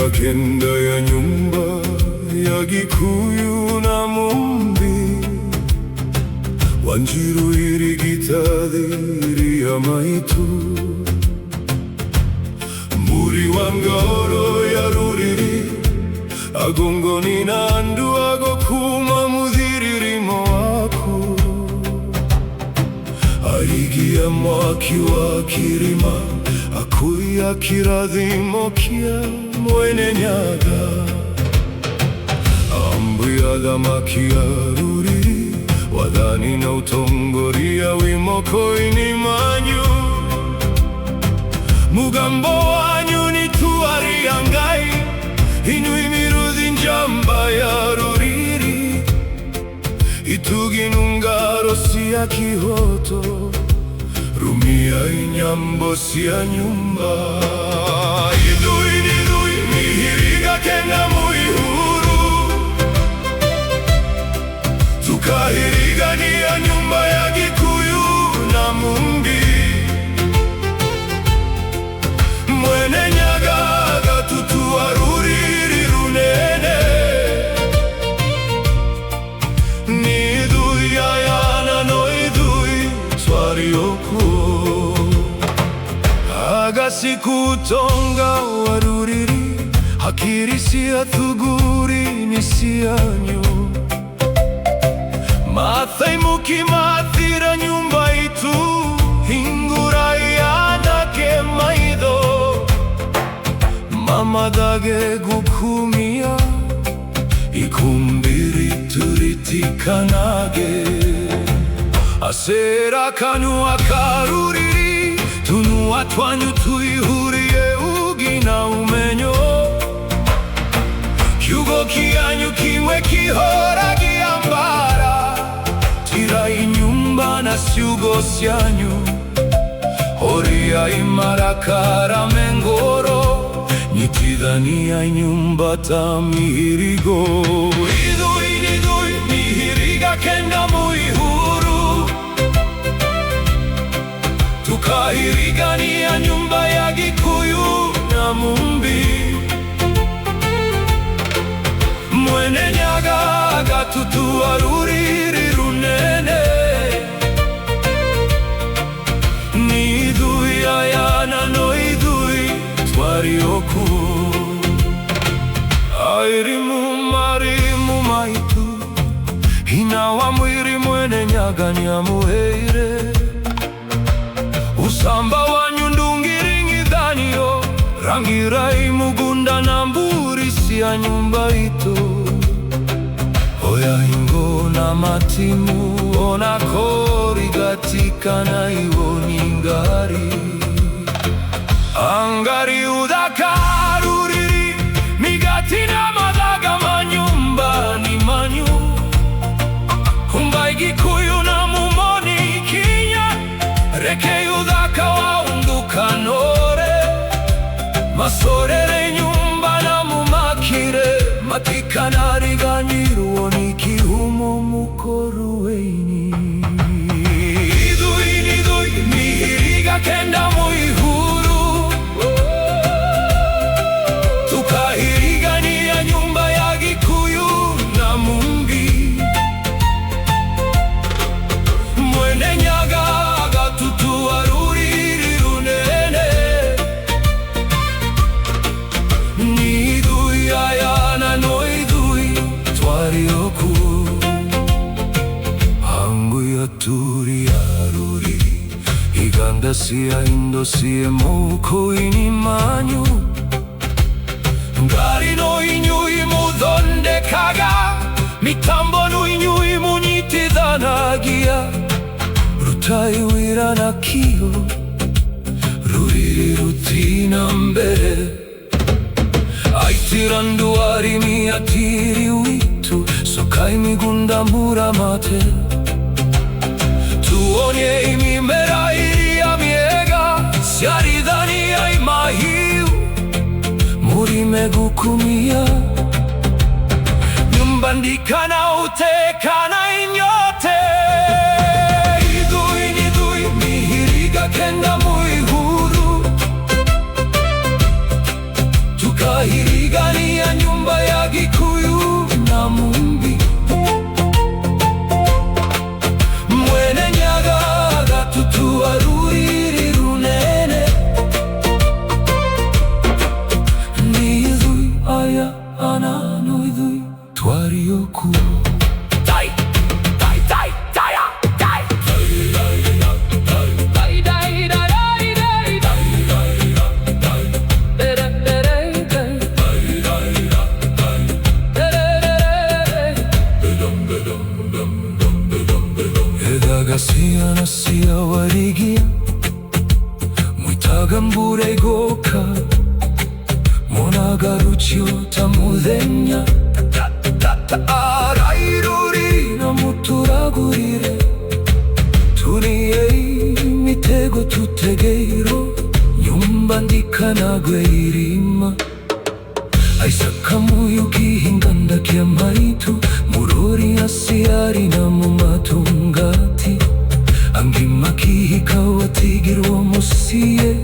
kenda ya nyumba ya Gikuyu na Mumbi, Wanjiru irigitadhiri ya maitu, muri wa Ngoro ya Ruriri, agongoni na andu agokuma muthiririmo waku, arigia mwaki wa kirima, akuya kirathimo kia Mwene Nyaga, ambuya thamaki ya Ruriri, wathani na utongoria wimoko-ini manyu, mugambo wanyu ni tuaria Ngai, inyui miruthi njamba ya Ruriri, ituginu ngaro cia kihoto, rumia inyambo cia nyumba. Ithui nithui mihiriga kenda muihuru, tukahirigania nyumba ya Gikuyu na Mumbi, Mwene Nyaga agatutua Ruriri runene, ni ithui ayana no ithui twari okuo, agasikutonga wa Ruriri, hakiri cia thuguri ni cianyu, Maathai mukimathira nyumba itu, hingura yanake maitho, mamathage gukumia, ikumbiri turitikanage, asera kanua ka Ruriri, tunua twanyu tuihurie ugi na umenyo, kiugo kianyu kimwe kihoragia mbara, tirai nyumba na ciugo cianyu, horia imarakara mengoro, nyitithania nyumba ta mihirigo. Ithui nithui mihiriga kenda muihuru, tukahirigania nyumba ya Gikuyu na Mumbi, Mwene Nyaga agatutua Ruriri runene, ni ithui ayana no ithui twari okuo, airimu marimu maitu, hina wa mwiri Mwene Nyaga niamuheire, usamba wanyu ndungiringithanio, rangirai mugunda na mburi cia nyumba itu, oya hingo na matimu ona korigatikana iwoni ngari, angari uthaka Ruriri, migati na mathaga manyumba ni manyu, humbai Gikuyu na Mumoni kinya, reke uthaka wa undukanore, masorere nyumba na mumakire, matikanariganyirwo ni kihumo mukoruweini. Ithui nithui mihiriga kenda muihuru, tukahirigania nyumba ya Gikuyu na Mumbi, Mwene Nyaga agatutua Ruriri runene, ni ithui ayana no ithui twari okuo, hangu ya turi ya Ruriri, iganda cia indo cie moko-ini manyu, ngari no inyui muthondekaga, mitambo no inyui munyitithanagia, rutai wira na kio, Ruriri rutina mbere, aitira nduarimi atiri witu, sokai migunda muramate, tuonye imimera iria miega, ciarithania imahiu, murime gukumia, nyumba ndikana utekana inyote. Ithui nithui mihiriga kenda muihuru, tukahiriga Magamburegoka Monagaruchio tamudenya Arairuri na muturagurire Turiei mitego tutegeiro Nyumba ndikanagwe irima Aisakamuyu hinganda kia maitu Murori asiari na mumatungati Angima kihikawatigirwa musiye